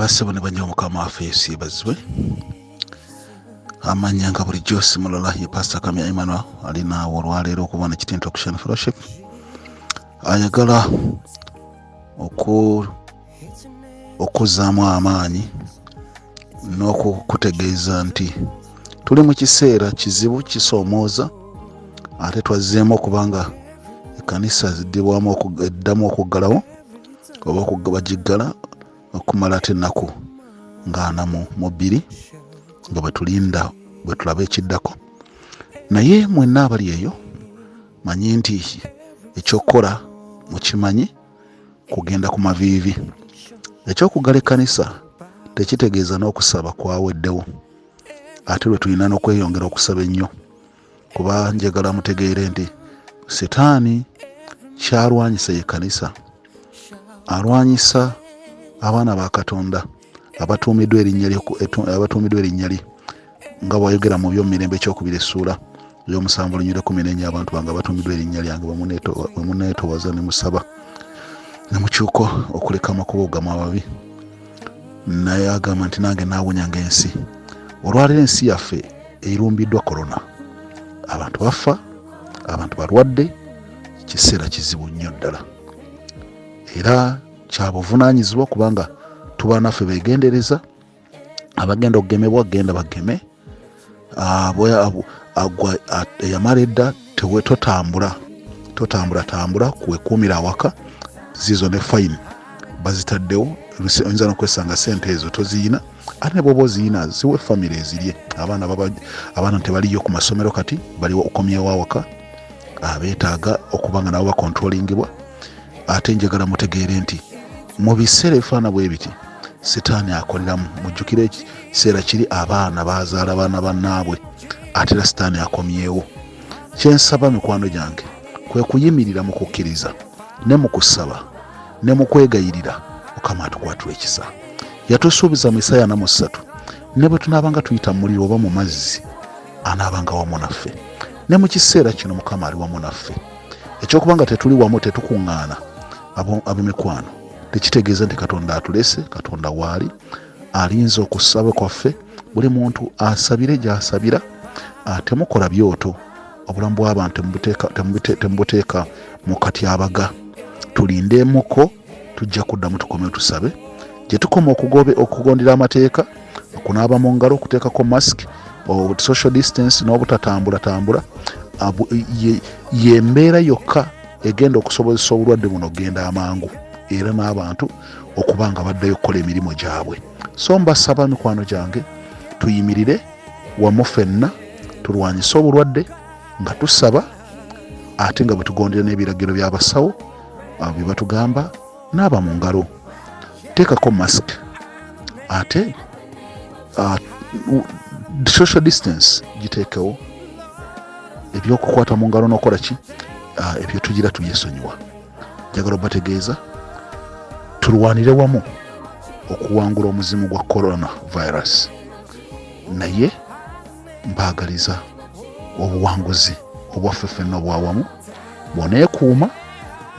Basebo ne banywa mukama waffe yesiibazibwe. Amanya nga bulijjo simulala ye Pastor Kamya Emmanuel alina olwaleero okuba ne Kitento Christian Fellowship. Ayagala okuzzaamu amaanyi n'okukutegeeza nti tuli mu kiseera kizibu kisoomooza, ate twazzeemu okubanga ekkanisa eddamu okuggalawo oba bagiggala okumala ate ennaku ng'ana mu bbiri nga bwe tulinda bwe tulaba ekiddako. Naye mwenna abali eyo manyi nti ekyokukola mukimanyi, kugenda ku maviivi. Ekyokuggala ekkanisa tekitegeeza n'okusaba kwaweddewo, ate lwe tulina n'okweyongera okusaba ennyo, kuba njagala mutegeere nti Setaani kyalwanyisa ye kkanisa, alwanyisa abaana ba Katonda abatuumiddwa erinnya lye nga bw'ayogera mu by'omumirembe ekyokubiri essuula ey'omusanvu olunyirira 14, abantu bange abatuumiddwa erinnya lyange bwe muneetoowaza ne musaba ne mukyuka okuleka amakubo gamu ababi. Naye agamba nti nange naawonyanga ensi. Olwaleero ensi yaffe erumbiddwa korona, abantu bafa, abantu balwadde, kiseera kizibu nnyo ddala, era kya buvunaanyizibwa kubanga tuba naffe beegendereza. Abagenda okugemebwa genda bageme, eyamala edda totambula kwekuumira awaka, zizo ne fayini bazitaddewo. Oyinza n'okwesanga sente ezo toziyina, ate ne bw'oba oziyina ziwe famire ezirye. Abaana tebaliyo ku masomero kati, baliwo okomyewo awaka, beetaaga okuba nga nabo bakontrolingibwa. Ate njagala mutegeere nti mu biseera ebifaana bwe biti Setaani akoleramu. Mujjukire ekiseera kiri abaana bazaala abaana bannaabwe, ate era Setaani akomyewo. Kyensaba mikwano gyange kwe kuyimirira mu kukkiriza ne mu kusaba ne mu kwegayirira Mukama atukwatula ekisa. Yatusuubiza mu Isaaya 43 ne bwe tunaabanga tuyita mu muliro oba mu mazzi anaabanga wamu naffe. Ne mu kiseera kino Mukama ali wamu naffe. Ekyokubanga tetuli wamu, tetukuŋŋaana ab'emikwano, tekitegeeza nti Katonda atulese. Katonda waali alinza okusaba kwaffe. Buli muntu asabire gy'asabira. Temukola byoto. Obulamu bw'abantu temubuteeka mu katyabaga. Tulindeemuko, tujja kuddamu tukomewo tusabe. Gye tukoma okugondera amateeka, okunaaba mu ngalo, okuteekako masiki, social distance n'obutatambula, y'embeera yokka egenda okusobozesa obulwadde buno okugenda amangu, era n'abantu okuba nga baddayo okukola emirimu gyabwe. So mbasaba mikwano gyange tuyimirire wamu ffenna tulwanyise obulwadde nga tusaba, ate nga bwe tugondera n'ebiragiro by'abasawo bye batugamba. Naaba mu ngalo, teekako masiki, ate social distance giteekewo. Ebyokukwata mu ngalo n'okola ki, ebyo tugira tubyesonyiwa. Njagala bategeeza tulwanire wamu okuwangula omuzimu gwa corona virus, naye mbaagaliza obuwanguzi obwaffe ffenna obwa wamu. Bw'oneekuuma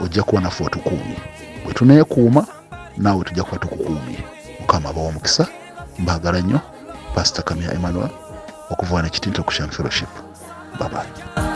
ojja kuba naffe otukuumye, bwe tuneekuuma naawe tujja kuba tukukuumye. Mukama abawa omukisa. Mbaagala nnyo. Pastor Kamya Emmanuel okuva ne Kitento Christian Fellowship. Bye bye.